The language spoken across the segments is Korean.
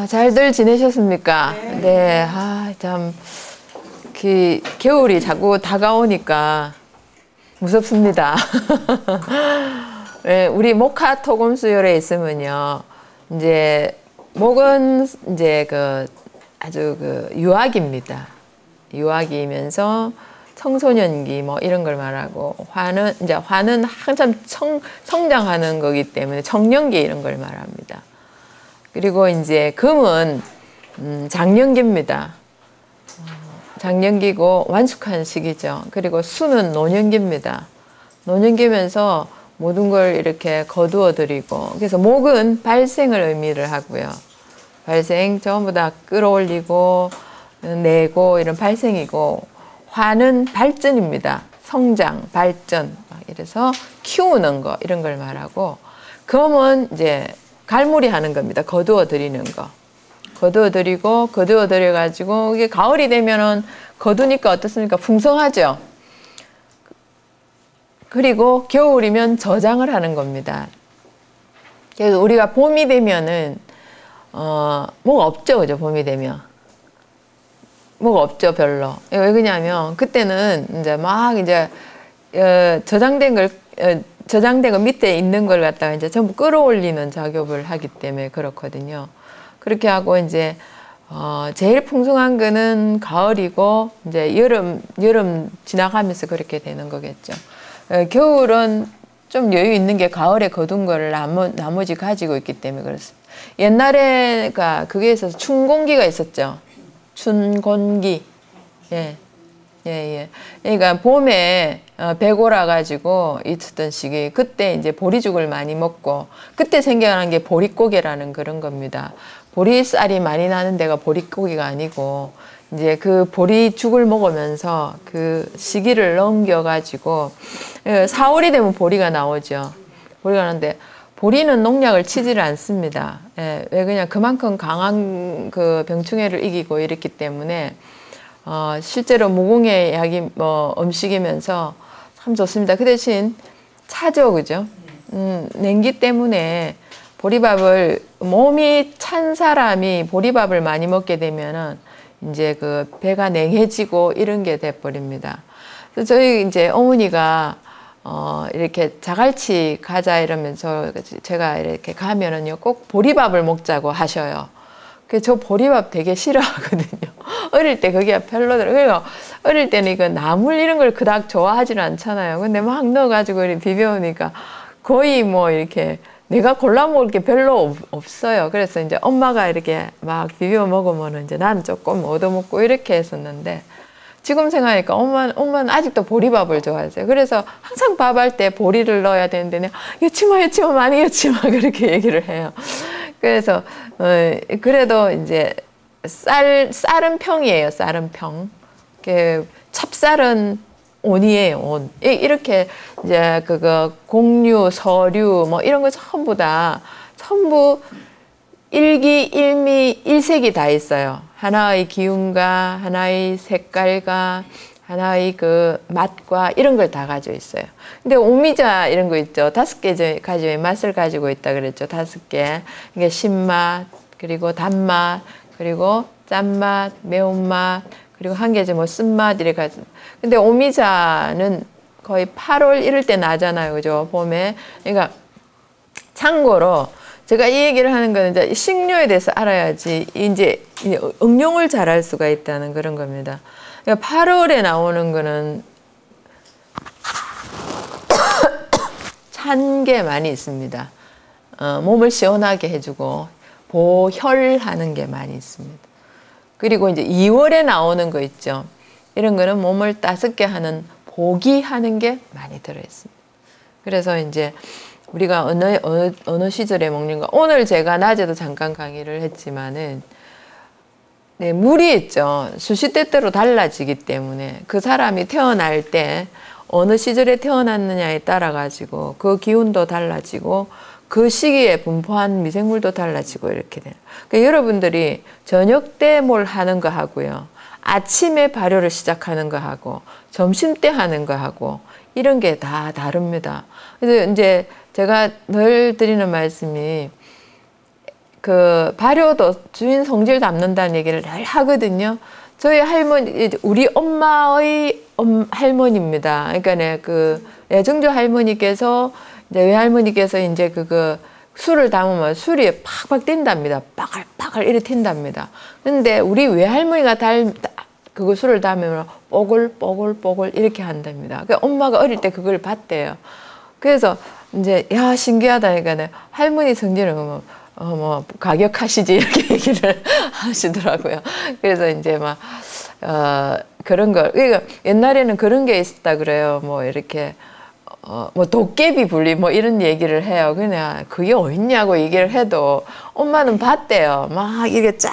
잘들 지내셨습니까? 네. 네. 참, 겨울이 자꾸 다가오니까 무섭습니다. 네, 우리 목화 토금수열에 있으면요, 이제, 목은 이제 아주 유아기입니다. 유아기이면서 청소년기 뭐 이런 걸 말하고, 화는 한참 성장하는 거기 때문에 청년기 이런 걸 말합니다. 그리고 이제 금은 장년기입니다. 장년기고 완숙한 시기죠. 그리고 수는 노년기입니다. 노년기면서 모든 걸 이렇게 거두어 드리고, 그래서 목은 발생을 의미를 하고요. 발생 전부 다 끌어올리고 내고 이런 발생이고, 화는 발전입니다. 성장, 발전, 이래서 키우는 거 이런 걸 말하고, 금은 이제 갈무리 하는 겁니다. 거두어 드리는 거. 거두어 드리고, 거두어 드려가지고, 이게 가을이 되면은 거두니까 어떻습니까? 풍성하죠? 그리고 겨울이면 저장을 하는 겁니다. 그래서 우리가 봄이 되면은, 뭐가 없죠, 그죠? 봄이 되면. 뭐가 없죠, 별로. 왜 그러냐면, 그때는 이제 저장된 거 밑에 있는 걸 갖다가 이제 전부 끌어올리는 작업을 하기 때문에 그렇거든요. 그렇게 하고 이제 제일 풍성한 거는 가을이고, 이제 여름 지나가면서 그렇게 되는 거겠죠. 겨울은 좀 여유 있는 게 가을에 거둔 거를 나머지 가지고 있기 때문에 그렇습니다. 옛날에가 그게 있어서 춘곤기가 있었죠. 춘곤기. 예. 그러니까 봄에 배고라 가지고 있었던 시기, 그때 이제 보리죽을 많이 먹고, 그때 생겨난 게 보릿고개라는 그런 겁니다. 보리쌀이 많이 나는 데가 보릿고개가 아니고, 이제 그 보리죽을 먹으면서 그 시기를 넘겨 가지고 4월이 되면 보리가 나오죠. 보리가 나오는데, 보리는 농약을 치지를 않습니다. 예, 왜 그냥 그만큼 강한 그 병충해를 이기고 이랬기 때문에 실제로 무공해 약이 음식이면서 참 좋습니다. 그 대신 차죠, 그죠? 냉기 때문에 보리밥을, 몸이 찬 사람이 보리밥을 많이 먹게 되면은 이제 그 배가 냉해지고 이런 게 돼버립니다. 그래서 저희 이제 어머니가 이렇게 자갈치 가자 이러면서 제가 이렇게 가면은요, 꼭 보리밥을 먹자고 하셔요. 그래서 저 보리밥 되게 싫어하거든요. 어릴 때 그게 별로더라고요. 그래서 어릴 때는 이거 나물 이런 걸 그닥 좋아하지는 않잖아요. 근데 막 넣어가지고 이렇게 비벼오니까 거의 뭐 이렇게 내가 골라 먹을 게 별로 없어요. 그래서 이제 엄마가 이렇게 막 비벼 먹으면 이제 나는 조금 얻어먹고 이렇게 했었는데, 지금 생각하니까 엄마는 아직도 보리밥을 좋아하세요. 그래서 항상 밥할 때 보리를 넣어야 되는데, 여치마 많이 여치마 그렇게 얘기를 해요. 그래서 그래도 이제 쌀은 평이에요. 쌀은 평. 찹쌀은 온이에요. 온. 이렇게 이제 공류, 서류 뭐 이런 거 전부 일기, 일미, 일색이 다 있어요. 하나의 기운과 하나의 색깔과 하나의 그 맛과 이런 걸 다 가지고 있어요. 근데 오미자 이런 거 있죠. 5개 가지고 맛을 가지고 있다 그랬죠. 5개. 이게 신맛, 그리고 단맛, 그리고 짠맛, 매운맛, 그리고 한 개죠. 뭐 쓴맛 이렇게 가지고. 근데 오미자는 거의 8월 이럴 때 나잖아요. 그죠? 봄에. 그러니까 참고로 제가 이 얘기를 하는 거는 이제 식료에 대해서 알아야지 이제 응용을 잘할 수가 있다는 그런 겁니다. 그러니까 8월에 나오는 거는 찬 게 많이 있습니다. 몸을 시원하게 해주고 보혈하는 게 많이 있습니다. 그리고 이제 2월에 나오는 거 있죠. 이런 거는 몸을 따숩게 하는 보기하는 게 많이 들어있습니다. 그래서 이제 우리가 어느 시절에 먹는 거, 오늘 제가 낮에도 잠깐 강의를 했지만은, 네, 물이 있죠. 수시때때로 달라지기 때문에 그 사람이 태어날 때 어느 시절에 태어났느냐에 따라 가지고 그 기운도 달라지고 그 시기에 분포한 미생물도 달라지고 이렇게 돼요. 그러니까 여러분들이 저녁 때 뭘 하는 거 하고요, 아침에 발효를 시작하는 거 하고 점심 때 하는 거 하고 이런 게 다 다릅니다. 그래서 이제 제가 늘 드리는 말씀이, 그 발효도 주인 성질 담는다는 얘기를 늘 하거든요. 저희 할머니, 우리 엄마의 할머니입니다. 그러니까 네, 그 애정조 할머니께서 이제 외할머니께서 이제 술을 담으면 술이 팍팍 뛴답니다. 빠글빠글 이렇게 튄답니다. 근데 우리 외할머니가 그거 술을 담으면 뽀글뽀글뽀글 이렇게 한답니다. 그러니까 엄마가 어릴 때 그걸 봤대요. 그래서 이제 야 신기하다. 그러니까 할머니 성질은 뭐 가격하시지 이렇게 얘기를 하시더라고요. 그래서 이제 막 그런 걸 그러니까 옛날에는 그런 게 있었다 그래요. 뭐 이렇게 뭐 도깨비 분리 뭐 이런 얘기를 해요. 그냥 그게 어딨냐고 얘기를 해도 엄마는 봤대요. 막 이게 쫙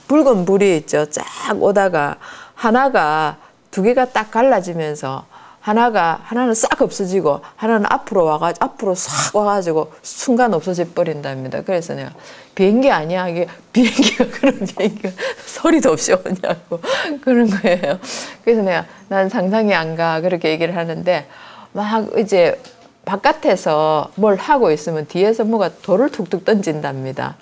붉은 불이 있죠. 쫙 오다가 하나가 두 개가 딱 갈라지면서 하나는 싹 없어지고 하나는 앞으로 싹 와가지고 순간 없어져 버린답니다. 그래서 내가 비행기 아니야? 이게 비행기가 그런 비행기가 소리도 없이 오냐고 그런 거예요. 그래서 내가 난 상상이 안 가 그렇게 얘기를 하는데 막 이제 바깥에서 뭘 하고 있으면 뒤에서 뭐가 돌을 툭툭 던진답니다.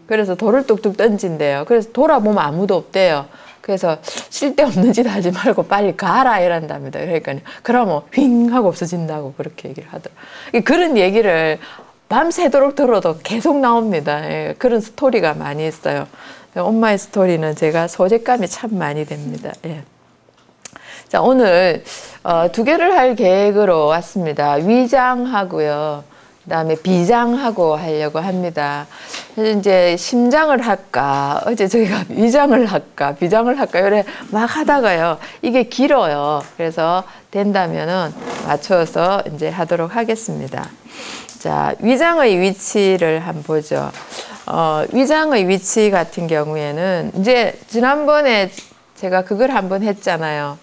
그래서 돌을 뚝뚝 던진대요. 그래서 돌아보면 아무도 없대요. 그래서 쓸데없는 짓 하지 말고 빨리 가라 이란답니다. 그러니까 그러면 휙 하고 없어진다고 그렇게 얘기를 하더라고요. 그런 얘기를 밤새도록 들어도 계속 나옵니다. 예, 그런 스토리가 많이 있어요. 엄마의 스토리는 제가 소재감이 참 많이 됩니다. 예. 자, 오늘 두 개를 할 계획으로 왔습니다. 위장하고요. 그다음에 비장하고 하려고 합니다. 그래서 이제 심장을 할까, 어제 저희가 위장을 할까, 비장을 할까, 이래 막 하다가요. 이게 길어요. 그래서 된다면은 맞춰서 이제 하도록 하겠습니다. 자, 위장의 위치를 한번 보죠. 위장의 위치 같은 경우에는 이제 지난번에 제가 그걸 한번 했잖아요.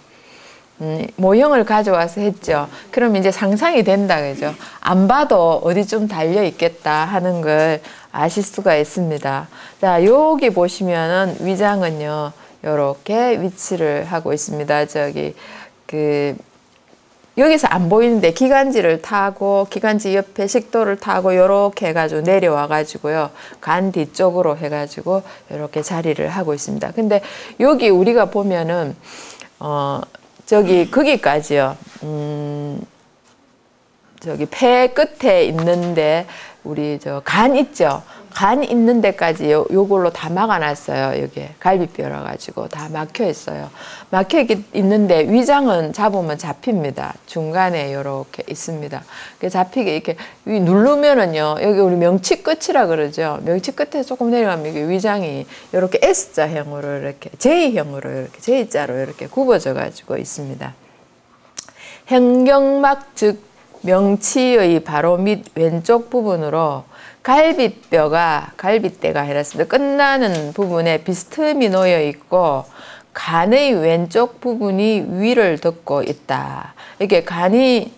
모형을 가져와서 했죠. 그럼 이제 상상이 된다, 그죠? 안 봐도 어디 좀 달려 있겠다 하는 걸 아실 수가 있습니다. 자, 여기 보시면은 위장은요, 요렇게 위치를 하고 있습니다. 여기서 안 보이는데 기관지를 타고, 기관지 옆에 식도를 타고, 요렇게 해가지고 내려와 가지고요. 간 뒤쪽으로 해가지고, 요렇게 자리를 하고 있습니다. 근데 여기 우리가 보면은, 거기까지요. 폐 끝에 있는데, 우리 간 있죠? 간 있는 데까지 요걸로 다 막아놨어요. 여기 갈비뼈라 가지고 다 막혀 있어요. 막혀 있는데 위장은 잡으면 잡힙니다. 중간에 요렇게 있습니다. 잡히게 이렇게 누르면은요, 여기 우리 명치 끝이라 그러죠. 명치 끝에 조금 내려가면 이게 위장이 요렇게 S자형으로 이렇게 J형으로 이렇게 J자로 이렇게 굽어져 가지고 있습니다. 현경막 즉 명치의 바로 밑 왼쪽 부분으로 갈비대가 해놨습니다. 끝나는 부분에 비스듬히 놓여 있고 간의 왼쪽 부분이 위를 덮고 있다. 이게 간이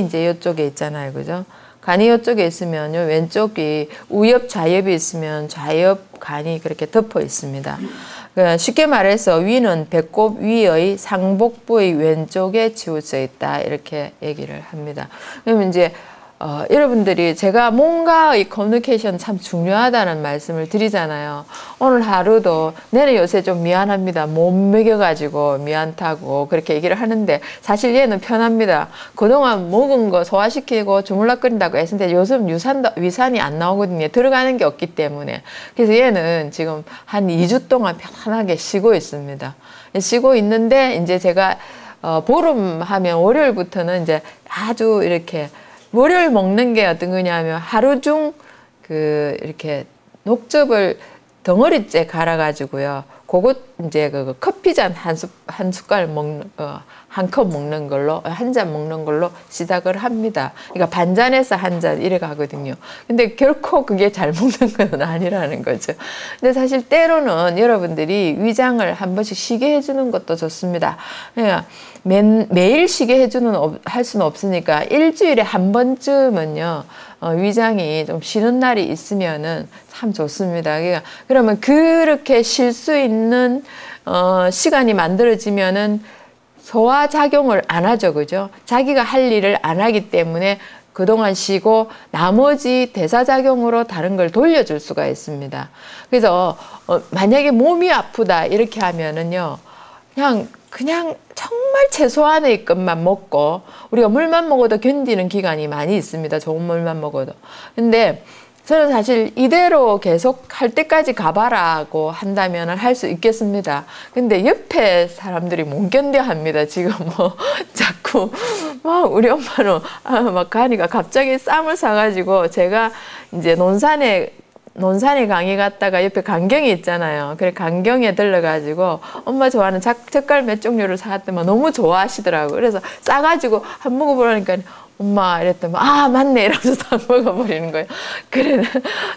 이제 이쪽에 있잖아요, 그죠? 간이 이쪽에 있으면요, 왼쪽이 우엽 좌엽이 있으면 좌엽 간이 그렇게 덮어 있습니다. 쉽게 말해서 위는 배꼽 위의 상복부의 왼쪽에 치우쳐 있다, 이렇게 얘기를 합니다. 그러면 이제 여러분들이 제가 뭔가의 커뮤니케이션 참 중요하다는 말씀을 드리잖아요. 오늘 하루도 내는 요새 좀 미안합니다. 못 먹여가지고 미안하고 그렇게 얘기를 하는데 사실 얘는 편합니다. 그동안 먹은 거 소화시키고 주물럭거린다고 했는데 요즘 위산이 안 나오거든요. 들어가는 게 없기 때문에. 그래서 얘는 지금 한 2주 동안 편안하게 쉬고 있습니다. 쉬고 있는데 이제 제가 보름 하면 월요일부터는 이제 아주 이렇게 월요일 먹는 게 어떤 거냐면 하루 중 이렇게 녹즙을 덩어리째 갈아가지고요. 그것 이제 커피잔 한 숟갈 한 컵 먹는 걸로, 한 잔 먹는 걸로 시작을 합니다. 그러니까 반잔에서 한 잔 이래 가거든요. 근데 결코 그게 잘 먹는 건 아니라는 거죠. 근데 사실 때로는 여러분들이 위장을 한 번씩 쉬게 해주는 것도 좋습니다. 그러니까 매일 쉬게 할 수는 없으니까 일주일에 한 번쯤은요, 위장이 좀 쉬는 날이 있으면은 참 좋습니다. 그러면 그렇게 쉴 수 있는 시간이 만들어지면은 소화작용을 안 하죠, 그죠? 자기가 할 일을 안 하기 때문에 그동안 쉬고 나머지 대사작용으로 다른 걸 돌려줄 수가 있습니다. 그래서 만약에 몸이 아프다 이렇게 하면은요, 그냥 정말 최소한의 것만 먹고, 우리가 물만 먹어도 견디는 기간이 많이 있습니다. 좋은 물만 먹어도. 근데 저는 사실 이대로 계속 할 때까지 가봐라고 한다면 할 수 있겠습니다. 근데 옆에 사람들이 못 견뎌 합니다. 지금 뭐 자꾸 막 우리 엄마는 막 가니까 갑자기 쌈을 사가지고, 제가 이제 논산에 강의 갔다가 옆에 강경이 있잖아요. 그래 강경에 들러가지고 엄마 좋아하는 젓갈 몇 종류를 사왔더니 너무 좋아하시더라고요. 그래서 싸가지고 한 먹어보라니까 엄마 이랬더니 아 맞네 이러면서 다 먹어버리는 거예요. 그래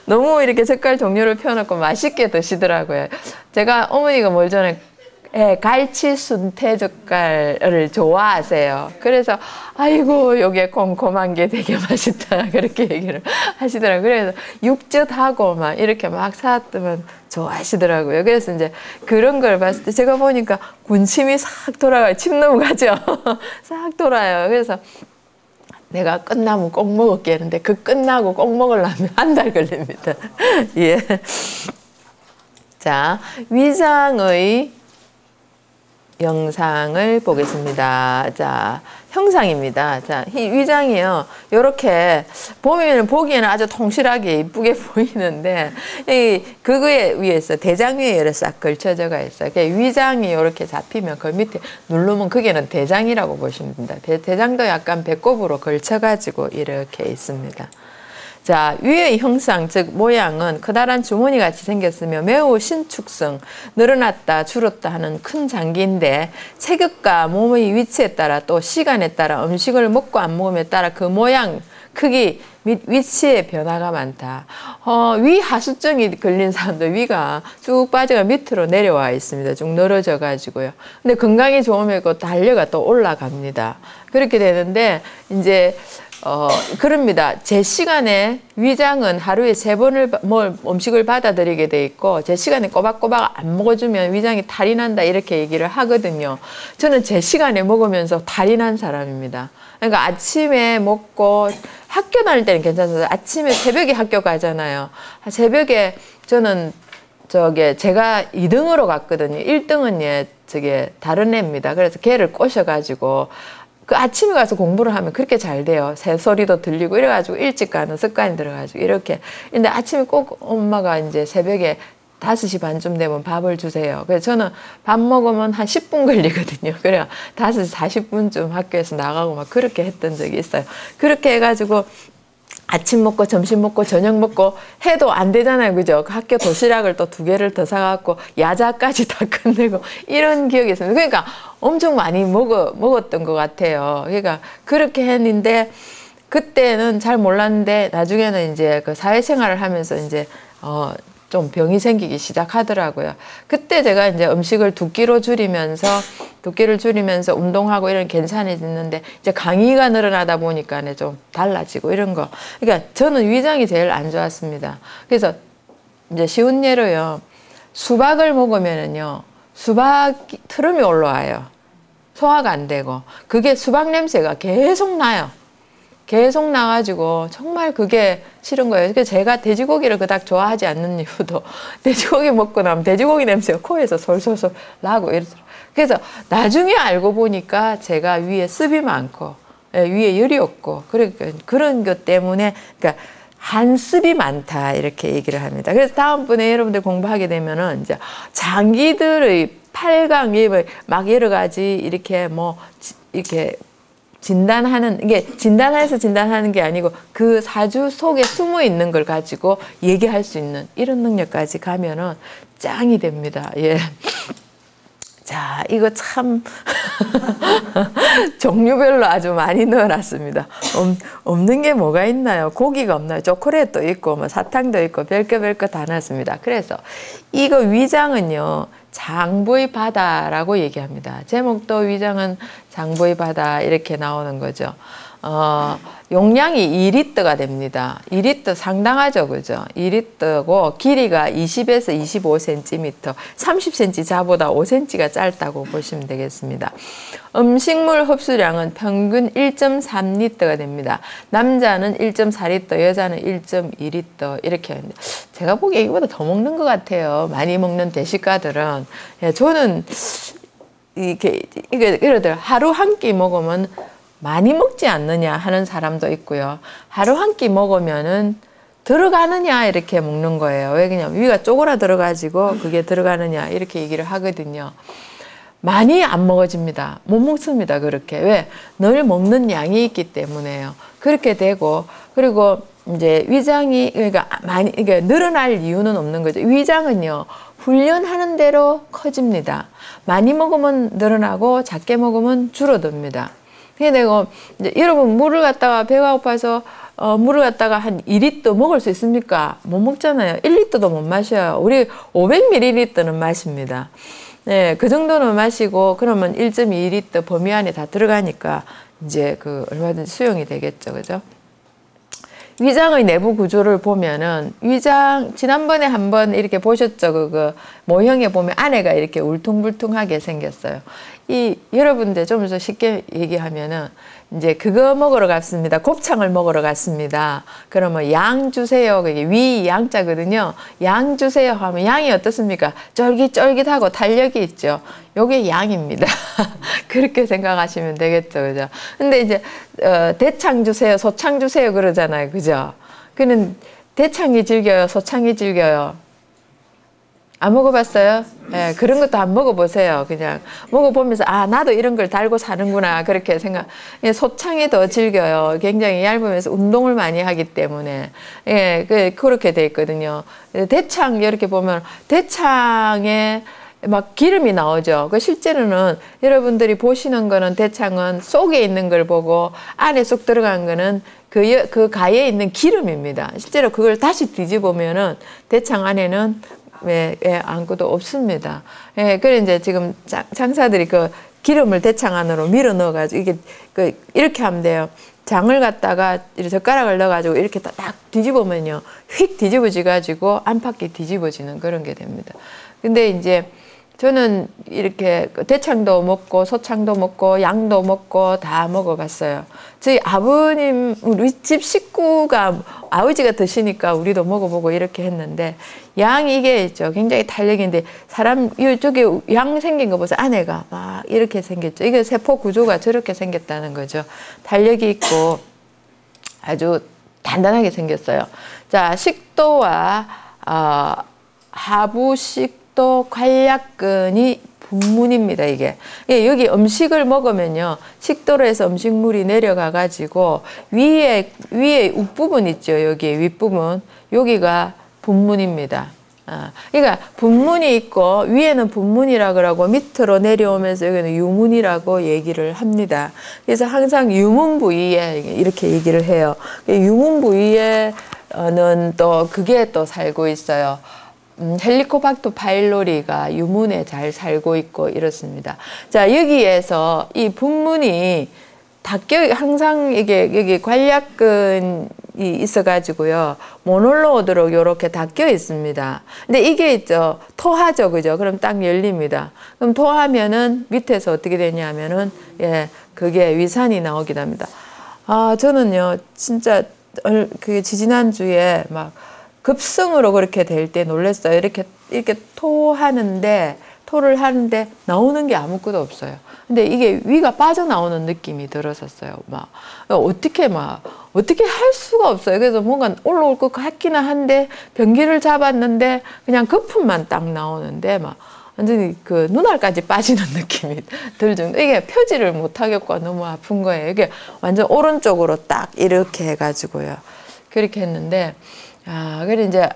너무 이렇게 젓갈 종류를 펴놓고 맛있게 드시더라고요. 제가 어머니가 뭘 전에 갈치 순태 젓갈을 좋아하세요. 그래서 아이고 요게 곰곰한 게 되게 맛있다 그렇게 얘기를 하시더라고요. 그래서 육젓하고 막 이렇게 막 사왔더만 좋아하시더라고요. 그래서 이제 그런 걸 봤을 때 제가 보니까 군침이 싹 돌아가요. 침 넘어가죠. 싹 돌아요. 그래서 내가 끝나면 꼭 먹을게는데 그 끝나고 꼭 먹으려면 한 달 걸립니다. 예. 자, 위장의 영상을 보겠습니다. 자, 형상입니다. 자, 이 위장이요. 요렇게 보기에는 아주 통실하게 이쁘게 보이는데, 그거에 위에서 대장 위에 이렇게 싹 걸쳐져가 있어요. 위장이 이렇게 잡히면 그 밑에 누르면 그게는 대장이라고 보시면 됩니다. 대장도 약간 배꼽으로 걸쳐가지고 이렇게 있습니다. 자, 위의 형상, 즉 모양은 커다란 주머니 같이 생겼으며 매우 신축성, 늘어났다 줄었다 하는 큰 장기인데, 체격과 몸의 위치에 따라 또 시간에 따라 음식을 먹고 안 먹음에 따라 그 모양, 크기 및 위치의 변화가 많다. 위 하수증이 걸린 사람들 위가 쭉 빠져가 밑으로 내려와 있습니다. 쭉 늘어져 가지고요. 근데 건강이 좋으면 그 달려가 또 올라갑니다. 그렇게 되는데 이제 그럽니다. 제 시간에 위장은 하루에 3번을 음식을 받아들이게 돼 있고, 제 시간에 꼬박꼬박 안 먹어주면 위장이 탈이 난다 이렇게 얘기를 하거든요. 저는 제 시간에 먹으면서 탈이 난 사람입니다. 그러니까 아침에 먹고 학교 다닐 때는 괜찮아요. 아침에 새벽에 학교 가잖아요. 새벽에 저는 제가 2등으로 갔거든요. 1등은 다른 애입니다. 그래서 걔를 꼬셔가지고 그 아침에 가서 공부를 하면 그렇게 잘 돼요. 새소리도 들리고 이래가지고 일찍 가는 습관이 들어가지고 이렇게. 근데 아침에 꼭 엄마가 이제 새벽에 5시 반쯤 되면 밥을 주세요. 그래서 저는 밥 먹으면 한 10분 걸리거든요. 그래야 5시 40분쯤 학교에서 나가고 막 그렇게 했던 적이 있어요. 그렇게 해가지고 아침 먹고 점심 먹고 저녁 먹고 해도 안 되잖아요. 그죠? 학교 도시락을 또 2개를 더 사갖고 야자까지 다 끝내고 이런 기억이 있습니다. 그러니까 엄청 많이 먹었던 것 같아요. 그러니까 그렇게 했는데 그때는 잘 몰랐는데 나중에는 이제 그 사회생활을 하면서 이제 좀 병이 생기기 시작하더라고요. 그때 제가 이제 음식을 2끼를 줄이면서 운동하고 이런 괜찮아졌는데, 이제 강의가 늘어나다 보니까 좀 달라지고 이런 거. 그러니까 저는 위장이 제일 안 좋았습니다. 그래서 이제 쉬운 예로요. 수박을 먹으면은요, 수박 트름이 올라와요. 소화가 안 되고. 그게 수박 냄새가 계속 나요. 계속 나가지고 정말 그게 싫은 거예요. 그래서 제가 돼지고기를 그닥 좋아하지 않는 이유도 돼지고기 먹고 나면 돼지고기 냄새가 코에서 솔솔솔 나고 이러더라고요. 그래서 나중에 알고 보니까 제가 위에 습이 많고 위에 열이 없고 그런 것 때문에 그러니까 한습이 많다 이렇게 얘기를 합니다. 그래서 다음번에 여러분들 공부하게 되면은 이제 장기들의 8강 막 여러 가지 이렇게 이렇게 진단하는 게 아니고 그 사주 속에 숨어 있는 걸 가지고 얘기할 수 있는 이런 능력까지 가면은 짱이 됩니다. 예. 자, 이거 참 종류별로 아주 많이 넣어놨습니다. 없는 게 뭐가 있나요? 고기가 없나요? 초콜릿도 있고 뭐 사탕도 있고 별거 다 놨습니다. 그래서 이거 위장은요, 장부의 바다라고 얘기합니다. 제목도 위장은 장부의 바다 이렇게 나오는 거죠. 용량이 2리터가 됩니다. 2리터 상당하죠, 그죠? 2리터고 길이가 20에서 25cm, 30cm 자보다 5cm가 짧다고 보시면 되겠습니다. 음식물 흡수량은 평균 1.3리터가 됩니다. 남자는 1.4리터, 여자는 1.2리터 이렇게 하는데 제가 보기에 이거보다 더 먹는 것 같아요. 많이 먹는 대식가들은. 예, 저는 이게 예를 들어 하루 한 끼 먹으면 많이 먹지 않느냐 하는 사람도 있고요. 하루 한 끼 먹으면은 들어가느냐 이렇게 먹는 거예요. 왜 그러냐면 위가 쪼그라들어가지고 그게 들어가느냐 이렇게 얘기를 하거든요. 많이 안 먹어집니다. 못 먹습니다. 그렇게. 왜? 늘 먹는 양이 있기 때문에요. 그렇게 되고 그리고 이제 위장이 그러니까 많이 이게 늘어날 이유는 없는 거죠. 위장은요. 훈련하는 대로 커집니다. 많이 먹으면 늘어나고 작게 먹으면 줄어듭니다. 그게 되고 이제 여러분 물을 갖다가 배가 고파서 물을 갖다가 한 2리터 먹을 수 있습니까? 못 먹잖아요. 1리터도 못 마셔요. 우리 500ml는 마십니다. 네, 그 정도는 마시고 그러면 1.2리터 범위 안에 다 들어가니까 이제 그 얼마든지 수용이 되겠죠, 그죠? 위장의 내부 구조를 보면은 위장 지난번에 한번 이렇게 보셨죠? 그 모형에 보면 안에가 이렇게 울퉁불퉁하게 생겼어요. 이 여러분들 좀 더 쉽게 얘기하면은 이제 그거 먹으러 갔습니다. 곱창을 먹으러 갔습니다. 그러면 양 주세요. 그게 위 양자거든요. 양 주세요 하면 양이 어떻습니까? 쫄깃쫄깃하고 탄력이 있죠. 요게 양입니다. 그렇게 생각하시면 되겠죠. 그죠? 근데 이제 대창 주세요. 소창 주세요 그러잖아요. 그죠? 그는 대창이 즐겨요. 소창이 즐겨요. 안 먹어봤어요? 예, 그런 것도 안 먹어보세요. 그냥 먹어보면서 아 나도 이런 걸 달고 사는구나 그렇게 생각. 예, 소창이 더 즐겨요. 굉장히 얇으면서 운동을 많이 하기 때문에 예, 그렇게 돼 있거든요. 대창 이렇게 보면 대창에 막 기름이 나오죠. 그 실제로는 여러분들이 보시는 거는 대창은 속에 있는 걸 보고 안에 쏙 들어간 거는 그 가에 있는 기름입니다. 실제로 그걸 다시 뒤집으면은 대창 안에는 아무것도 없습니다. 예, 그래 이제 지금 장사들이 그 기름을 대창 안으로 밀어 넣어가지고 이게 이렇게 하면 돼요. 장을 갖다가 이렇게 젓가락을 넣어가지고 이렇게 딱 뒤집으면요, 휙 뒤집어지가지고 안팎이 뒤집어지는 그런 게 됩니다. 근데 이제 저는 이렇게 대창도 먹고 소창도 먹고 양도 먹고 다 먹어봤어요. 저희 아버님 우리 집 식구가 아버지가 드시니까 우리도 먹어보고 이렇게 했는데 양 이게 있죠. 굉장히 탄력인데 사람 이쪽에 양 생긴 거 보세요. 안에가 막 이렇게 생겼죠. 이게 세포 구조가 저렇게 생겼다는 거죠. 탄력이 있고 아주 단단하게 생겼어요. 자, 식도와 하부식 또 관략근이 분문입니다. 이게 여기 음식을 먹으면요 식도로 해서 음식물이 내려가 가지고 위에 윗부분 있죠. 여기 윗부분 여기가 분문입니다. 그러니까 분문이 있고 위에는 분문이라 그러고 밑으로 내려오면서 여기는 유문이라고 얘기를 합니다. 그래서 항상 유문 부위에 이렇게 얘기를 해요. 유문 부위에는 또 그게 또 살고 있어요. 헬리코박터 파일로리가 유문에 잘 살고 있고 이렇습니다. 자, 여기에서 이 분문이 닦여 항상 이게 여기 관략근이 있어가지고요 모놀로드로 이렇게 닦여 있습니다. 근데 이게 있죠 토하죠, 그죠? 그럼 딱 열립니다. 그럼 토하면은 밑에서 어떻게 되냐면은 그게 위산이 나오기도 합니다. 저는요 진짜 그 지지난주에 막 급성으로 그렇게 될 때 놀랐어요. 이렇게 토를 하는데 나오는 게 아무것도 없어요. 근데 이게 위가 빠져나오는 느낌이 들었었어요. 어떻게 할 수가 없어요. 그래서 뭔가 올라올 것 같기는 한데 변기를 잡았는데 그냥 거품만 딱 나오는데 완전히 그 눈알까지 빠지는 느낌이 들 정도. 이게 펴지를 못하겠고 너무 아픈 거예요. 이게 완전 오른쪽으로 딱 이렇게 해가지고요. 그렇게 했는데 그래 이제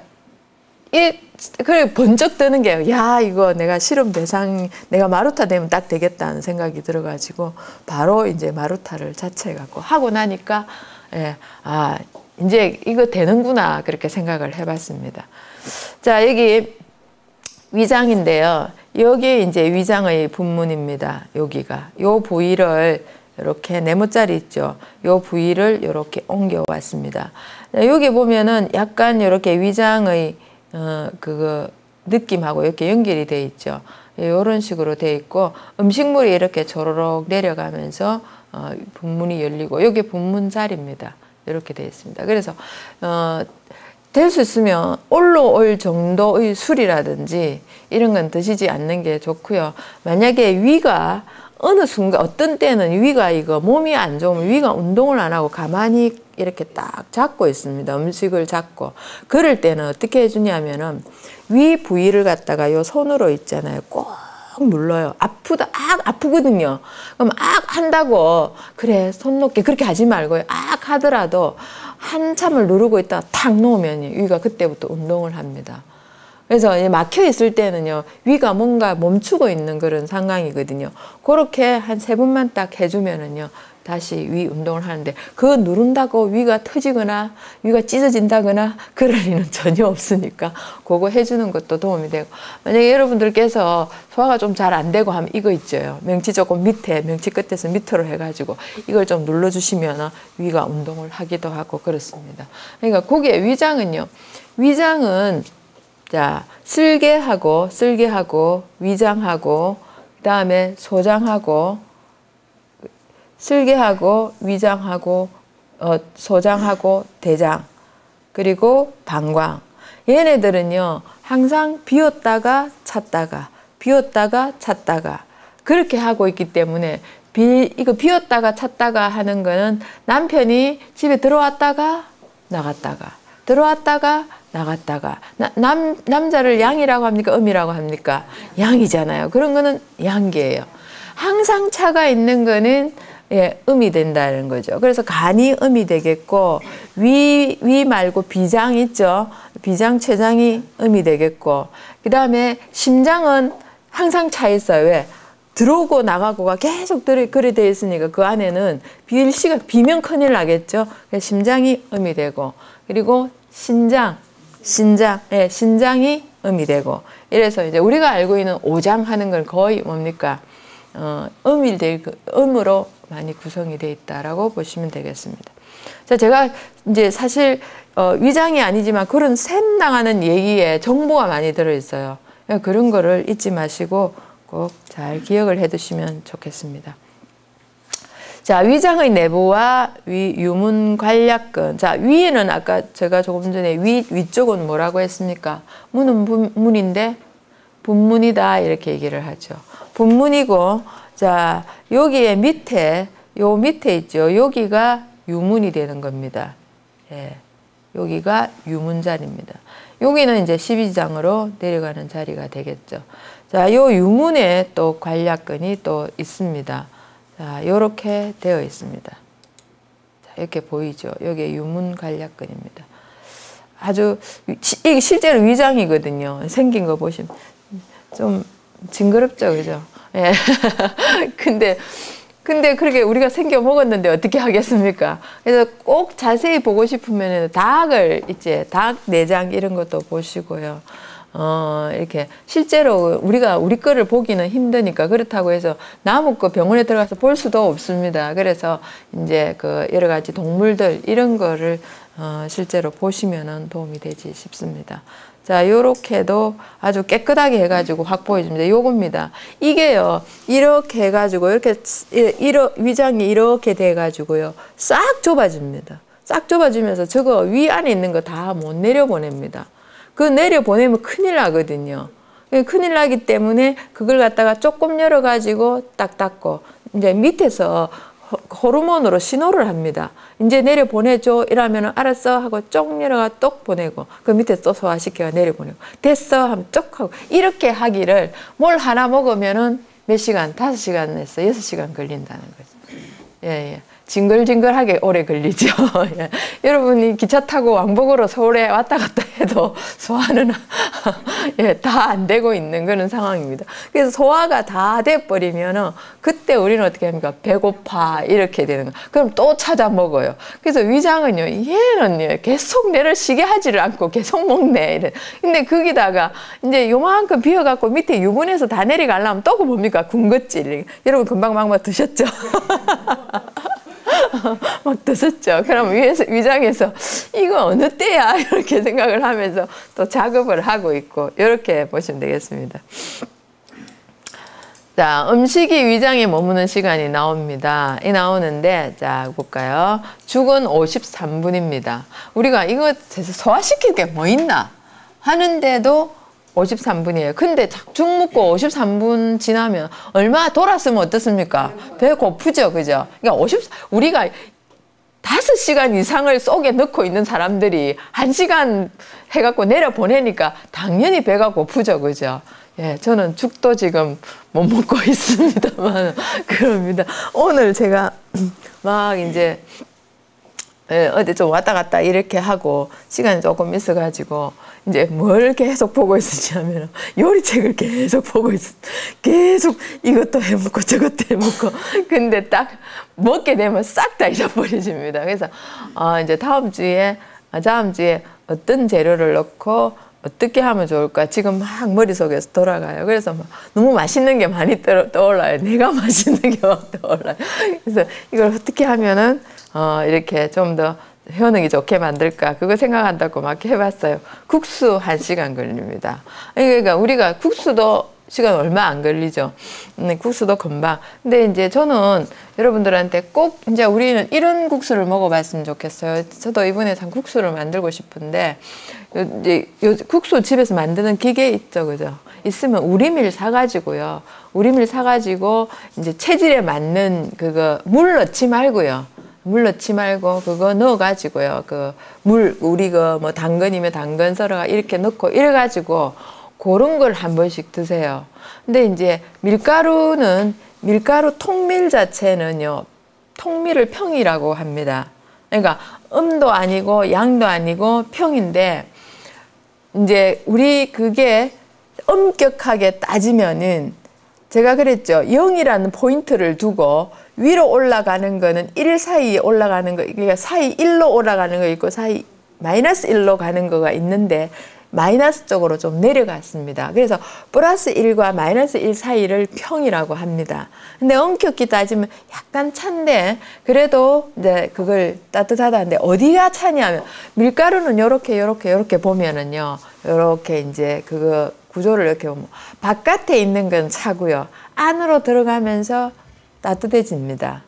그래 번쩍 뜨는 게 이거 내가 실험 대상 내가 마루타 되면 딱 되겠다는 생각이 들어가지고 바로 이제 마루타를 자처해 갖고 하고 나니까 이제 이거 되는구나 그렇게 생각을 해봤습니다. 자, 여기 위장인데요. 여기 이제 위장의 분문입니다. 여기가 요 부위를 이렇게 네모짜리 있죠. 요 부위를 이렇게 옮겨 왔습니다. 여기 보면은 약간 이렇게 위장의 그거 느낌하고 이렇게 연결이 돼 있죠. 이런 식으로 돼 있고 음식물이 이렇게 조로록 내려가면서 분문이 열리고 여기 분문자리입니다. 이렇게 되어 있습니다. 그래서 될 수 있으면 올라올 정도의 술이라든지 이런 건 드시지 않는 게 좋고요. 만약에 위가 어느 순간 어떤 때는 위가 이거 몸이 안 좋으면 위가 운동을 안 하고 가만히 이렇게 딱 잡고 있습니다. 음식을 잡고 그럴 때는 어떻게 해주냐면은 위 부위를 갖다가 요 손으로 있잖아요. 꼭 눌러요. 아프거든요. 그럼 한다고 그래 손 놓게 그렇게 하지 말고요. 하더라도 한참을 누르고 있다가 탁 놓으면 위가 그때부터 운동을 합니다. 그래서 막혀 있을 때는요, 위가 뭔가 멈추고 있는 그런 상황이거든요. 그렇게 한 3번만 딱 해주면은요, 다시 위 운동을 하는데, 그거 누른다고 위가 터지거나, 위가 찢어진다거나, 그럴 리는 전혀 없으니까, 그거 해주는 것도 도움이 되고. 만약에 여러분들께서 소화가 좀 잘 안 되고 하면 이거 있죠. 명치 조금 밑에, 명치 끝에서 밑으로 해가지고, 이걸 좀 눌러주시면 위가 운동을 하기도 하고 그렇습니다. 그러니까 거기에 위장은요, 위장은 자, 쓸개하고 위장하고 그다음에 소장하고 쓸개하고 위장하고 소장하고 대장 그리고 방광. 얘네들은요. 항상 비었다가 찼다가 그렇게 하고 있기 때문에 이거 비었다가 찼다가 하는 거는 남편이 집에 들어왔다가 나갔다가 남자를 양이라고 합니까? 음이라고 합니까? 양이잖아요. 그런 거는 양계예요. 항상 차가 있는 거는 음이 된다는 거죠. 그래서 간이 음이 되겠고 위 말고 비장 있죠. 비장 췌장이 음이 되겠고 그 다음에 심장은 항상 차 있어요. 왜? 들어오고 나가고가 계속 그래 돼 있으니까 그 안에는 비면 큰일 나겠죠. 그래서 심장이 음이 되고 그리고 신장이 음이 되고 이래서 이제 우리가 알고 있는 오장 하는 건 거의 뭡니까? 음으로 많이 구성이 되어 있다라고 보시면 되겠습니다. 자, 제가 이제 사실 위장이 아니지만 그런 샘 나가는 얘기에 정보가 많이 들어 있어요. 그런 거를 잊지 마시고 꼭 잘 기억을 해 두시면 좋겠습니다. 자, 위장의 내부와 유문관략근. 자, 위에는 아까 제가 조금 전에 위쪽은 뭐라고 했습니까? 문은 문인데 분문이다 이렇게 얘기를 하죠. 분문이고 자, 여기에 요 밑에 있죠. 여기가 유문이 되는 겁니다. 예. 여기가 유문자리입니다. 여기는 이제 12지장으로 내려가는 자리가 되겠죠. 자, 요 유문에 또 관략근이 또 있습니다. 자, 요렇게 되어 있습니다. 자, 이렇게 보이죠? 여기에 유문관략근입니다. 아주, 이게 실제로 위장이거든요. 생긴 거 보시면. 좀 징그럽죠, 그죠? 예. 근데 그렇게 우리가 생겨 먹었는데 어떻게 하겠습니까? 그래서 꼭 자세히 보고 싶으면 닭 내장 이런 것도 보시고요. 이렇게 실제로 우리 거를 보기는 힘드니까 그렇다고 해서 남의 거 병원에 들어가서 볼 수도 없습니다. 그래서 이제 그 여러 가지 동물들 이런 거를 실제로 보시면은 도움이 되지 싶습니다. 자, 요렇게도 아주 깨끗하게 해가지고 확보해 줍니다. 요겁니다. 이게요, 이렇게 해가지고, 위장이 이렇게 돼가지고요, 싹 좁아집니다. 싹 좁아지면서 저거 위 안에 있는 거 다 못 내려보냅니다. 그 내려보내면 큰일 나거든요. 큰일 나기 때문에 그걸 갖다가 조금 열어가지고 딱 닫고, 이제 밑에서 호르몬으로 신호를 합니다. 이제 내려보내줘 이러면 알았어 하고 쪽 열어가 똑 보내고 그 밑에 또 소화시켜가 내려보내고 됐어 하면 쪽 하고 이렇게 하기를 뭘 하나 먹으면은 몇 시간? 5시간에서 6시간 걸린다는 거죠. 예. 징글징글하게 오래 걸리죠. 예. 여러분이 기차 타고 왕복으로 서울에 왔다 갔다 해도 소화는 예, 다 안 되고 있는 그런 상황입니다. 그래서 소화가 다 돼버리면은 그때 우리는 어떻게 합니까? 배고파 이렇게 되는 거. 그럼 또 찾아 먹어요. 그래서 위장은요, 얘는요 계속 내를 쉬게 하지를 않고 계속 먹네. 이래. 근데 거기다가 이제 요만큼 비어갖고 밑에 유분에서 다 내려가려면 또 그 뭡니까? 군것질. 여러분 금방 막 드셨죠? 막 드셨죠. 그럼 위장에서 이거 어느 때야 이렇게 생각을 하면서 또 작업을 하고 있고 이렇게 보시면 되겠습니다. 자, 음식이 위장에 머무는 시간이 나옵니다. 나오는데 자 볼까요? 죽은 53분입니다. 우리가 이거 소화시킬 게 뭐 있나 하는데도 53분이에요. 근데 죽 먹고 53분 지나면 얼마 돌았으면 어떻습니까? 배 고프죠, 그죠? 그러니까 우리가 5시간 이상을 속에 넣고 있는 사람들이 1시간 해갖고 내려 보내니까 당연히 배가 고프죠, 그죠? 예, 저는 죽도 지금 못 먹고 있습니다만 그럽니다. 오늘 제가 막 이제 어디 좀 왔다 갔다 이렇게 하고 시간이 조금 있어가지고 이제 뭘 계속 보고 있었냐면 요리책을 계속 보고 있었. 계속 이것도 해먹고 저것도 해먹고. 근데 딱 먹게 되면 싹 다 잊어버려집니다. 그래서 이제 다음 주에 어떤 재료를 넣고 어떻게 하면 좋을까 지금 막 머릿속에서 돌아가요. 그래서 막 너무 맛있는 게 많이 떠올라요. 내가 맛있는 게 막 떠올라요. 그래서 이걸 어떻게 하면은 이렇게 좀 더 효능이 좋게 만들까 그거 생각한다고 막 해봤어요. 국수 1시간 걸립니다. 그러니까 우리가 국수도 시간 얼마 안 걸리죠. 국수도 금방. 근데 이제 저는 여러분들한테 꼭 이제 우리는 이런 국수를 먹어봤으면 좋겠어요. 저도 이번에 참 국수를 만들고 싶은데 이제 국수 집에서 만드는 기계 있죠, 그죠? 있으면 우리밀 사가지고요. 우리밀 사가지고 이제 체질에 맞는 그거 물 넣지 말고요. 물 넣지 말고 그거 넣어가지고요. 그 물 우리 그 뭐 당근이면 당근 썰어가 이렇게 넣고 이래가지고 그런 걸 한 번씩 드세요. 근데 이제 밀가루 통밀 자체는요, 통밀을 평이라고 합니다. 그러니까 음도 아니고 양도 아니고 평인데 이제 우리 그게 엄격하게 따지면은 제가 그랬죠. 0이라는 포인트를 두고 위로 올라가는 거는 1 사이에 올라가는 거, 그러니까 사이 1로 올라가는 거 있고 사이 마이너스 1로 가는 거가 있는데 마이너스 쪽으로 좀 내려갔습니다. 그래서 플러스 1과 마이너스 1 사이를 평이라고 합니다. 근데 엄격히 따지면 약간 찬데 그래도 이제 그걸 따뜻하다는데 어디가 차냐면 밀가루는 요렇게 보면은요. 요렇게 이제 그거 구조를 이렇게 보면 바깥에 있는 건 차고요. 안으로 들어가면서 따뜻해집니다.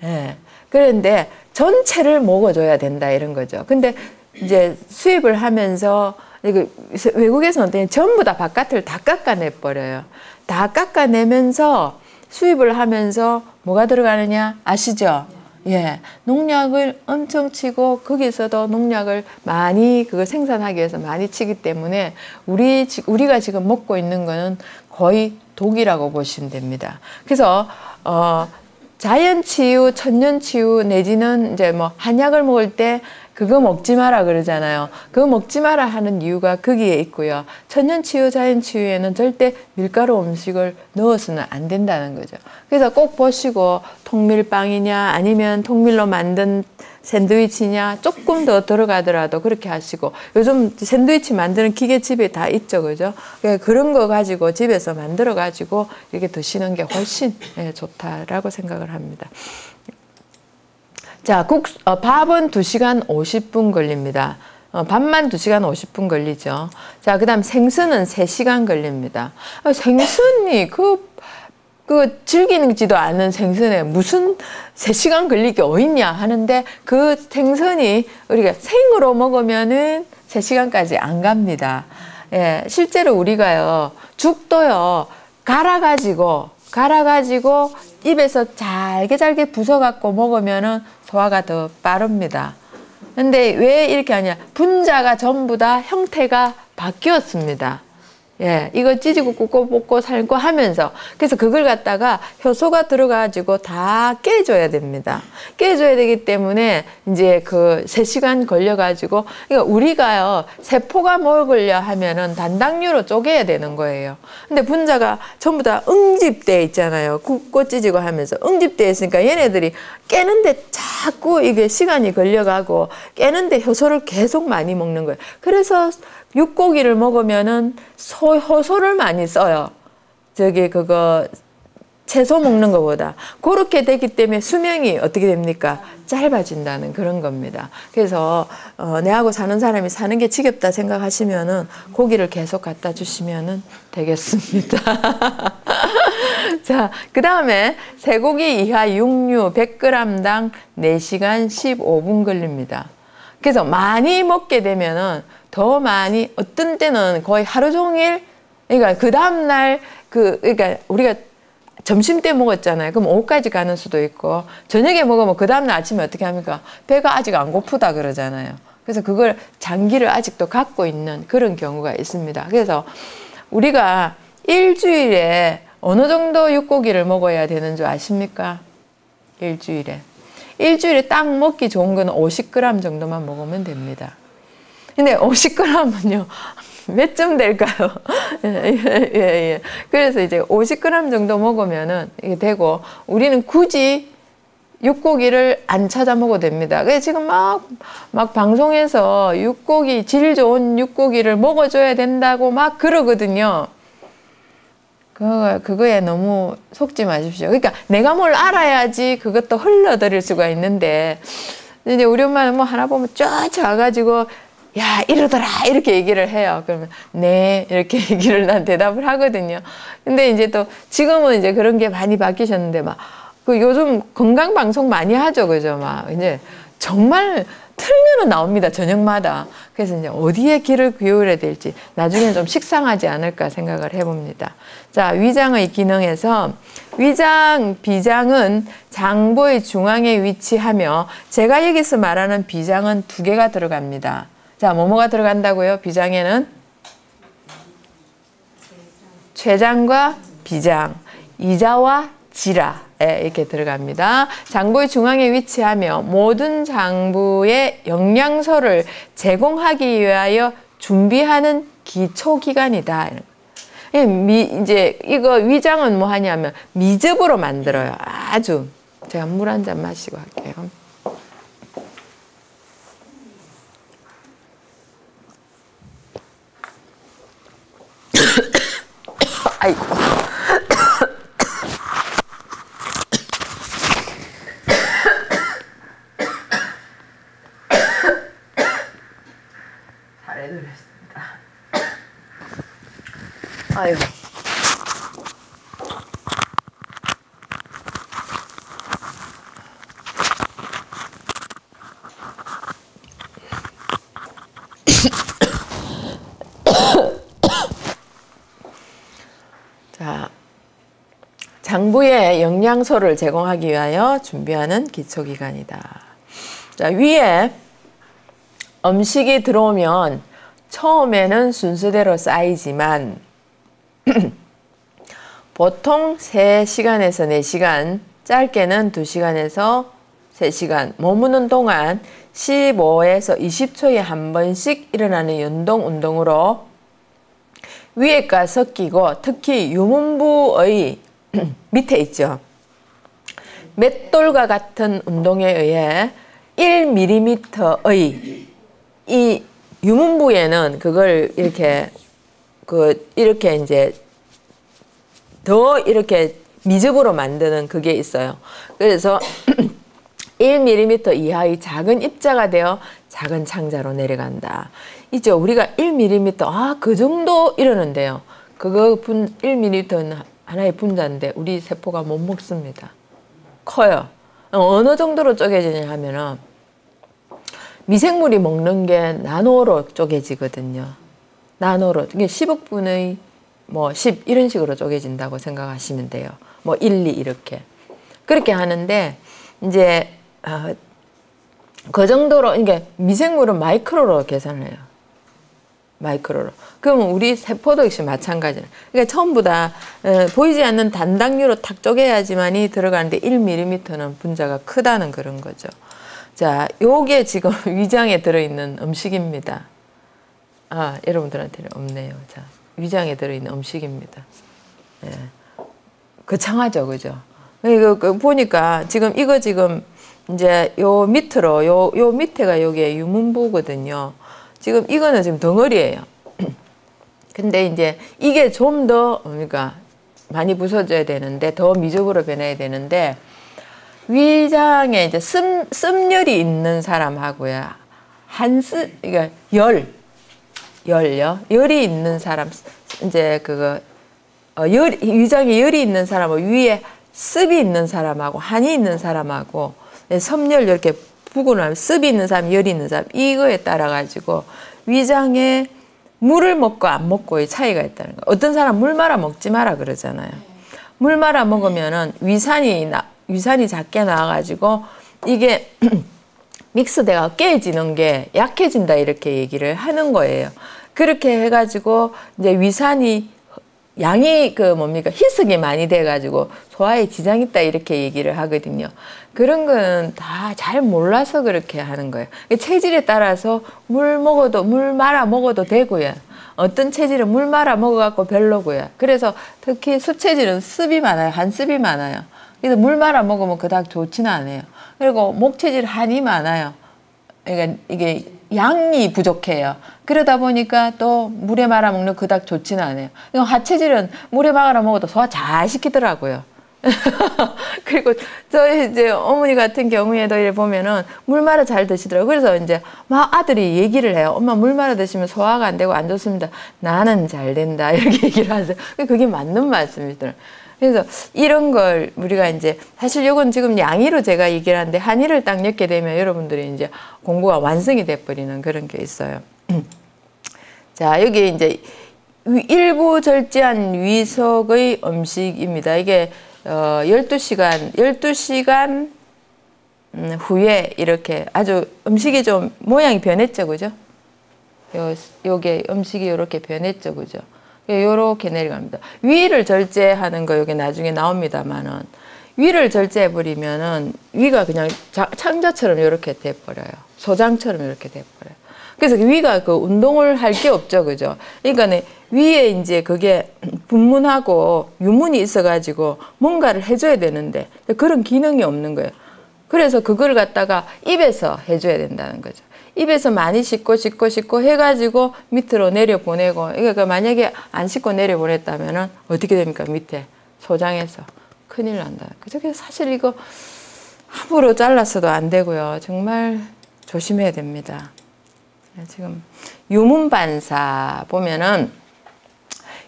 예. 그런데 전체를 먹어줘야 된다 이런 거죠. 근데 이제 수입을 하면서 외국에서는 전부 다 바깥을 다 깎아내 버려요. 다 깎아내면서 수입을 하면서 뭐가 들어가느냐 아시죠? 예, 농약을 엄청 치고 거기서도 농약을 많이 그걸 생산하기 위해서 많이 치기 때문에 우리가 지금 먹고 있는 거는 거의 독이라고 보시면 됩니다. 그래서 자연치유, 천연치유 내지는 이제 뭐 한약을 먹을 때 그거 먹지 마라 그러잖아요. 그거 먹지 마라 하는 이유가 거기에 있고요. 천연치유, 자연치유에는 절대 밀가루 음식을 넣어서는 안 된다는 거죠. 그래서 꼭 보시고 통밀빵이냐 아니면 통밀로 만든 샌드위치냐 조금 더 들어가더라도 그렇게 하시고 요즘 샌드위치 만드는 기계 집에 다 있죠, 그죠? 그런 거 가지고 집에서 만들어 가지고 이렇게 드시는 게 훨씬 좋다라고 생각을 합니다. 자, 밥은 2시간 50분 걸립니다. 밥만 2시간 50분 걸리죠. 자, 그 다음 생선은 3시간 걸립니다. 생선이 그 즐기지도 않은 생선에 무슨 3시간 걸릴 게 어딨냐 하는데 그 생선이 우리가 생으로 먹으면은 3시간까지 안 갑니다. 예, 실제로 우리가요, 죽도요, 갈아가지고 입에서 잘게 부숴갖고 먹으면은 소화가 더 빠릅니다. 근데 왜 이렇게 하냐? 분자가 전부 다 형태가 바뀌었습니다. 예, 이거 찢고 굽고 볶고 삶고 하면서 그래서 그걸 갖다가 효소가 들어가지고 다 깨줘야 됩니다. 깨줘야 되기 때문에 이제 그 3시간 걸려가지고 그러니까 우리가요 세포가 먹으려 하면은 단당류로 쪼개야 되는 거예요. 근데 분자가 전부 다 응집돼 있잖아요. 굽고 찢고 하면서 응집돼 있으니까 얘네들이 깨는데 자꾸 이게 시간이 걸려가고 깨는데 효소를 계속 많이 먹는 거예요. 그래서 육고기를 먹으면은 효소를 많이 써요. 저기 그거 채소 먹는 것보다. 그렇게 되기 때문에 수명이 어떻게 됩니까? 짧아진다는 그런 겁니다. 그래서 내하고 사는 사람이 사는 게 지겹다 생각하시면은 고기를 계속 갖다 주시면은 되겠습니다. 자, 그 다음에 쇠고기 이하 육류 100g당 4시간 15분 걸립니다. 그래서 많이 먹게 되면은 더 많이 어떤 때는 거의 하루 종일 그러니까 그 다음날 그러니까 우리가 점심 때 먹었잖아요. 그럼 오후까지 가는 수도 있고 저녁에 먹으면 그 다음날 아침에 어떻게 합니까? 배가 아직 안 고프다 그러잖아요. 그래서 그걸 장기를 아직도 갖고 있는 그런 경우가 있습니다. 그래서 우리가 일주일에 어느 정도 육고기를 먹어야 되는 줄 아십니까? 일주일에 딱 먹기 좋은 건 50g 정도만 먹으면 됩니다. 근데 50g은요, 몇 점 될까요? 예. 그래서 이제 50g 정도 먹으면은 이게 되고, 우리는 굳이 육고기를 안 찾아 먹어도 됩니다. 그래서 지금 막 방송에서 육고기, 질 좋은 육고기를 먹어줘야 된다고 막 그러거든요. 그거에 너무 속지 마십시오. 그러니까 내가 뭘 알아야지 그것도 흘러들일 수가 있는데, 이제 우리 엄마는 뭐 하나 보면 쫓아가가지고, 야, 이러더라! 이렇게 얘기를 해요. 그러면, 네, 이렇게 얘기를 난 대답을 하거든요. 근데 이제 또, 지금은 이제 그런 게 많이 바뀌셨는데, 요즘 건강방송 많이 하죠. 그죠? 이제 정말 틀면은 나옵니다. 저녁마다. 그래서 이제 어디에 귀를 기울여야 될지 나중에는 좀 식상하지 않을까 생각을 해봅니다. 자, 위장의 기능에서 위장, 비장은 장부의 중앙에 위치하며 제가 여기서 말하는 비장은 2개가 들어갑니다. 자, 뭐가 들어간다고요? 비장에는 췌장과 비장, 이자와 지라 이렇게 들어갑니다. 장부의 중앙에 위치하며 모든 장부의 영양소를 제공하기 위하여 준비하는 기초기관이다. 이제 이거 위장은 뭐 하냐면 미즙으로 만들어요. 아주. 제가 물 한 잔 마시고 할게요. 아이고. 잘해드렸습니다. 아유. 자, 장부에 영양소를 제공하기 위하여 준비하는 기초기관이다. 자, 위에 음식이 들어오면 처음에는 순서대로 쌓이지만 보통 3시간에서 4시간, 짧게는 2시간에서 3시간 머무는 동안 15에서 20초에 한 번씩 일어나는 연동 운동으로 위액과 섞이고 특히 유문부의 밑에 있죠. 맷돌과 같은 운동에 의해 1mm의 이 유문부에는 그걸 이렇게 이렇게 이제 더 이렇게 미즙으로 만드는 그게 있어요. 그래서 1mm 이하의 작은 입자가 되어 작은 창자로 내려간다. 있죠. 우리가 1mm, 그 정도 이러는데요. 그거 1mm는 하나의 분자인데 우리 세포가 못 먹습니다. 커요. 어느 정도로 쪼개지냐 하면은 미생물이 먹는 게 나노로 쪼개지거든요. 나노로. 이게 10억분의 10 이런 식으로 쪼개진다고 생각하시면 돼요. 1, 2 이렇게. 그렇게 하는데 이제 그 정도로 이게 미생물은 마이크로로 계산을 해요. 마이크로로. 그러면 우리 세포도 역시 마찬가지로. 그러니까 전부 다 보이지 않는 단당류로 탁 쪼개야지만이 들어가는데 1mm는 분자가 크다는 그런 거죠. 자, 요게 지금 위장에 들어있는 음식입니다. 아, 여러분들한테는 없네요. 자, 위장에 들어있는 음식입니다. 예. 거창하죠, 그죠? 이거 보니까 지금 이거 지금 이제 요 밑으로 요 밑에가 요게 유문부거든요. 지금 이거는 지금 덩어리예요. 근데 이제 이게 좀 더 그러니까 많이 부서져야 되는데 더 미적으로 변해야 되는데 위장에 이제 습열이 있는 사람하고요. 그러니까 열이 있는 사람 이제 그거 위장에 열이 있는 사람하고 위에 습이 있는 사람하고 한이 있는 사람하고 섬열 이렇게 부분을 습이 있는 사람, 열이 있는 사람 이거에 따라 가지고 위장에 물을 먹고 안 먹고의 차이가 있다는 거예요. 어떤 사람 물 말아 먹지 마라 그러잖아요. 물 말아 먹으면은 위산이 작게 나와가지고 이게 믹스돼가 깨지는 게 약해진다 이렇게 얘기를 하는 거예요. 그렇게 해가지고 이제 위산이 양이 희석이 많이 돼가지고 소화에 지장이 있다 이렇게 얘기를 하거든요. 그런 거는 다 잘 몰라서 그렇게 하는 거예요. 체질에 따라서 물 말아 먹어도 되고요. 어떤 체질은 물 말아 먹어갖고 별로고요. 그래서 특히 수체질은 습이 많아요. 한습이 많아요. 그래서 물 말아 먹으면 그닥 좋지는 않아요. 그리고 목체질 한이 많아요. 그러니까 이게 양이 부족해요. 그러다 보니까 또 물에 말아 먹는 그닥 좋지는 않아요. 하체질은 물에 말아 먹어도 소화 잘 시키더라고요. 그리고 저희 이제 어머니 같은 경우에도 이래 보면은 물 말아 잘 드시더라고요. 그래서 이제 막 아들이 얘기를 해요. 엄마 물 말아 드시면 소화가 안 되고 안 좋습니다. 나는 잘 된다. 이렇게 얘기를 하세요. 그게 맞는 말씀이더라고요. 그래서 이런 걸 우리가 이제 사실 이건 지금 양의로 제가 얘기를 하는데 한의를 딱 엮게 되면 여러분들이 이제 공부가 완성이 돼버리는 그런 게 있어요. 자, 여기 이제 일부 절제한 위석의 음식입니다. 이게 12시간 후에 이렇게 아주 음식이 좀 모양이 변했죠, 그죠? 요게 음식이 이렇게 변했죠, 그죠? 요렇게 내려갑니다. 위를 절제하는 거 여기 나중에 나옵니다만은 위를 절제해버리면은 위가 그냥 창자처럼 이렇게 돼버려요. 소장처럼 이렇게 돼버려요. 그래서 위가 그 운동을 할 게 없죠, 그죠? 그러니까 위에 이제 그게 분문하고 유문이 있어가지고 뭔가를 해줘야 되는데 그런 기능이 없는 거예요. 그래서 그걸 갖다가 입에서 해줘야 된다는 거죠. 입에서 많이 씻고 해가지고 밑으로 내려보내고, 그러니까 만약에 안 씻고 내려보냈다면은 어떻게 됩니까? 밑에 소장에서 큰일 난다. 그래서 사실 이거 함부로 잘랐어도 안 되고요. 정말 조심해야 됩니다. 지금 유문반사 보면은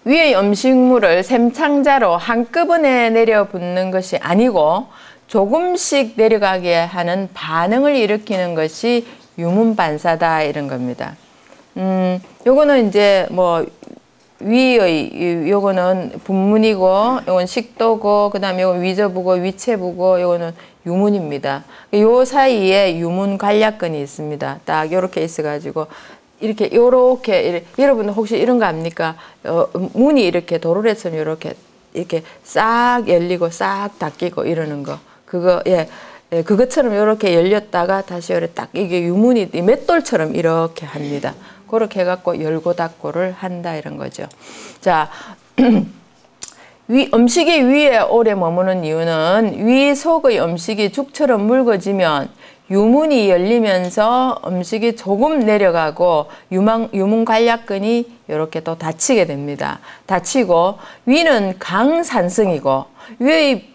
위의 음식물을 샘창자로 한꺼번에 내려붓는 것이 아니고 조금씩 내려가게 하는 반응을 일으키는 것이 유문반사다 이런 겁니다. 요거는 이제 뭐 위의 요거는 분문이고 요건 식도고 그다음에 요건 위저부고 위체부고 요거는 유문입니다. 요 사이에 유문 관략근이 있습니다. 딱 요렇게 있어가지고 이렇게 요렇게 여러분들 혹시 이런 거 압니까? 문이 이렇게 도로래처럼 이렇게 싹 열리고 싹 닫히고 이러는 거 그거 그것처럼 이렇게 열렸다가 다시 요래 딱 이게 유문이 맷돌처럼 이렇게 합니다. 그렇게 해갖고 열고 닫고를 한다 이런 거죠. 자, 음식이 위에 오래 머무는 이유는 위 속의 음식이 죽처럼 묽어지면 유문이 열리면서 음식이 조금 내려가고 유문 관략근이 이렇게 또 닫히게 됩니다. 닫히고 위는 강산성이고 위의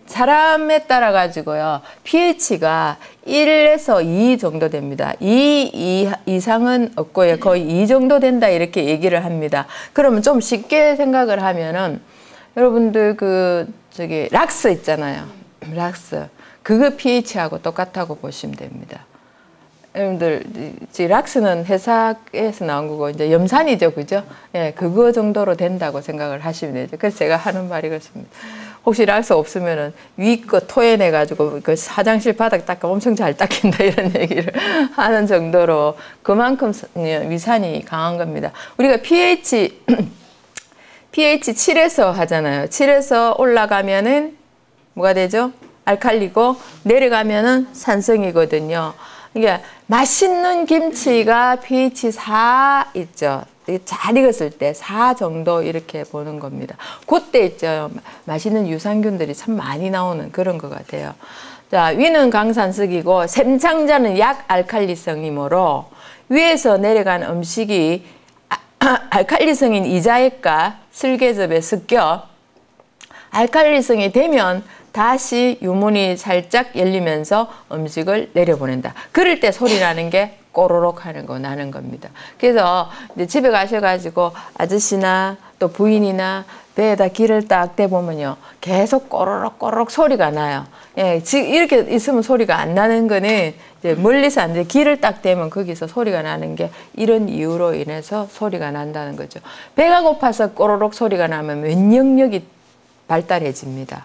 사람에 따라 가지고요 pH가 1에서 2 정도 됩니다. 2 이상은 없고요. 거의 2 정도 된다 이렇게 얘기를 합니다. 그러면 좀 쉽게 생각을 하면은 여러분들 락스 있잖아요. 락스 그거 pH하고 똑같다고 보시면 됩니다. 여러분들 락스는 회사에서 나온 거고 이제 염산이죠, 그죠? 예, 그거 정도로 된다고 생각을 하시면 되죠. 그래서 제가 하는 말이 그렇습니다. 혹시 락스 없으면은 위 거 토해내 가지고 그 화장실 바닥 닦으면 엄청 잘 닦인다 이런 얘기를 하는 정도로 그만큼 위산이 강한 겁니다. 우리가 pH 7에서 하잖아요. 7에서 올라가면은 뭐가 되죠? 알칼리고 내려가면은 산성이거든요. 이게 맛있는 김치가 pH 4 있죠. 잘 익었을 때 4 정도 이렇게 보는 겁니다. 그때 있죠. 맛있는 유산균들이 참 많이 나오는 그런 것 같아요. 자, 위는 강산성이고 샘장자는 약알칼리성이므로 위에서 내려간 음식이 알칼리성인 이자액과 슬개즙에 섞여 알칼리성이 되면 다시 유문이 살짝 열리면서 음식을 내려보낸다. 그럴 때 소리 나는 게 꼬르륵 하는 거 나는 겁니다. 그래서 이제 집에 가셔가지고 아저씨나 또 부인이나 배에다 기를 딱 대보면요. 계속 꼬르륵 꼬르륵 소리가 나요. 예, 이렇게 있으면 소리가 안 나는 거는 이제 멀리서 안 돼. 기를 딱 대면 거기서 소리가 나는 게 이런 이유로 인해서 소리가 난다는 거죠. 배가 고파서 꼬르륵 소리가 나면 면역력이 발달해집니다.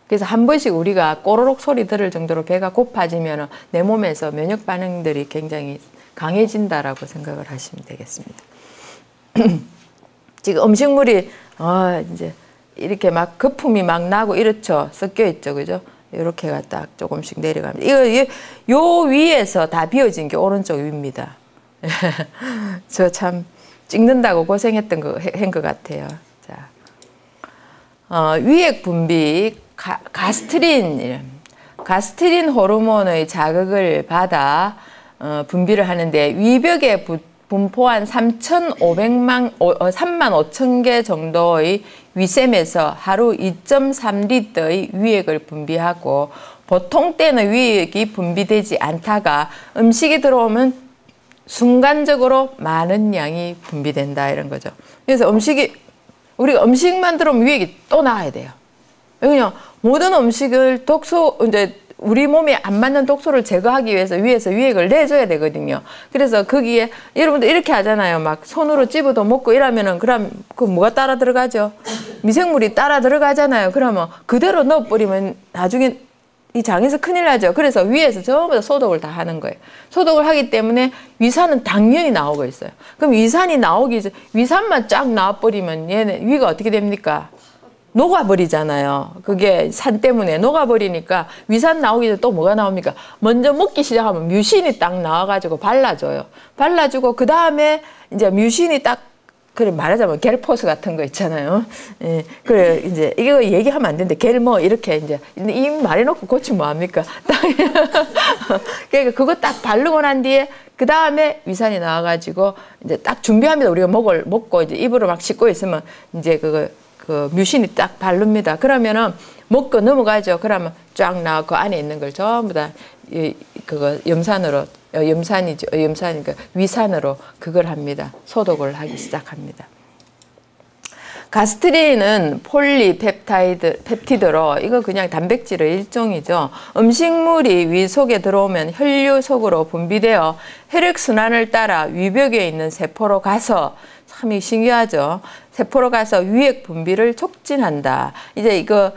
그래서 한 번씩 우리가 꼬르륵 소리 들을 정도로 배가 고파지면 내 몸에서 면역 반응들이 굉장히 강해진다라고 생각을 하시면 되겠습니다. 지금 음식물이 이제 이렇게 막 거품이 막 나고 이렇죠. 섞여 있죠, 그죠? 이렇게가 딱 조금씩 내려갑니다. 이거 요 위에서 다 비워진 게 오른쪽 위입니다. 저 참 찍는다고 고생했던 거 한 것 같아요. 자, 위액 분비. 가스트린 호르몬의 자극을 받아 분비를 하는데 위벽에 분포한 3만 5천 개 정도의 위샘에서 하루 2.3리터의 위액을 분비하고 보통 때는 위액이 분비되지 않다가 음식이 들어오면 순간적으로 많은 양이 분비된다 이런 거죠. 그래서 우리가 음식만 들어오면 위액이 또 나와야 돼요. 그냥 모든 음식을 이제 우리 몸에 안 맞는 독소를 제거하기 위해서 위에서 위액을 내줘야 되거든요. 그래서 거기에 여러분들 이렇게 하잖아요. 막 손으로 집어도 먹고 이러면은 그럼 그 뭐가 따라 들어가죠? 미생물이 따라 들어가잖아요. 그러면 그대로 넣어버리면 나중에 이 장에서 큰일 나죠. 그래서 위에서 전부 다 소독을 다 하는 거예요. 소독을 하기 때문에 위산은 당연히 나오고 있어요. 그럼 위산이 나오기 전에 위산만 쫙 나와버리면 얘는 위가 어떻게 됩니까? 녹아버리잖아요. 그게 산 때문에 녹아버리니까 위산 나오기 전에 또 뭐가 나옵니까? 먼저 먹기 시작하면 뮤신이 딱 나와가지고 발라줘요. 발라주고 그 다음에 이제 뮤신이 딱 그래 말하자면 겔포스 같은 거 있잖아요. 예, 그래 이제 이거 얘기하면 안 되는데 겔뭐 이렇게 이제 이 말해놓고 고치면 뭐 합니까? 그러니까 그거 딱 바르고 난 뒤에 그 다음에 위산이 나와가지고 이제 딱 준비합니다. 우리가 먹고 이제 입으로 막 씻고 있으면 이제 그 뮤신이 딱 바릅니다. 그러면은 먹고 넘어가죠. 그러면 쫙 나와 그 안에 있는 걸 전부 다 그거 염산이니까 위산으로 그걸 합니다. 소독을 하기 시작합니다. 가스트린은 폴리펩티드로 이거 그냥 단백질의 일종이죠. 음식물이 위 속에 들어오면 혈류 속으로 분비되어 혈액순환을 따라 위벽에 있는 세포로 가서 참 신기하죠. 세포로 가서 위액 분비를 촉진한다. 이제 이거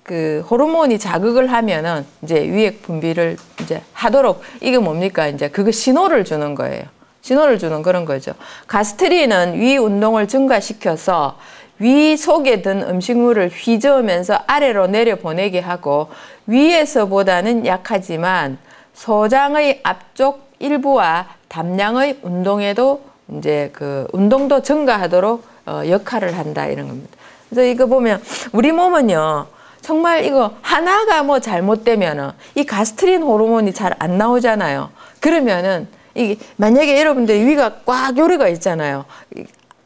그 호르몬이 자극을 하면은 이제 위액 분비를 이제 하도록 이게 뭡니까? 이제 그거 신호를 주는 거예요. 신호를 주는 그런 거죠. 가스트린은 위 운동을 증가시켜서 위 속에 든 음식물을 휘저으면서 아래로 내려보내게 하고 위에서보다는 약하지만 소장의 앞쪽 일부와 담량의 운동에도 이제 그 운동도 증가하도록 역할을 한다 이런 겁니다. 그래서 이거 보면 우리 몸은요 정말 이거 하나가 뭐 잘못되면은 이 가스트린 호르몬이 잘 안 나오잖아요. 그러면은 이게 만약에 여러분들이 위가 꽉 요래가 있잖아요.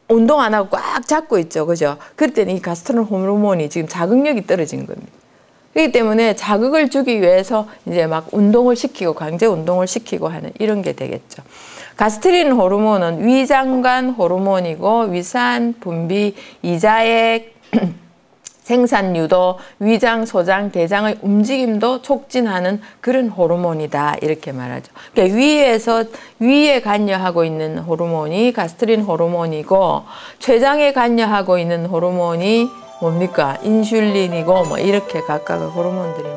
운동 안 하고 꽉 잡고 있죠, 그죠? 그럴 때는 이 가스트린 호르몬이 지금 자극력이 떨어진 겁니다. 그렇기 때문에 자극을 주기 위해서 이제 막 운동을 시키고 강제 운동을 시키고 하는 이런 게 되겠죠. 가스트린 호르몬은 위장관 호르몬이고 위산 분비, 이자액, 생산 유도, 위장, 소장, 대장의 움직임도 촉진하는 그런 호르몬이다 이렇게 말하죠. 그러니까 위에 관여하고 있는 호르몬이 가스트린 호르몬이고 췌장에 관여하고 있는 호르몬이 뭡니까 인슐린이고 뭐 이렇게 각각 호르몬들이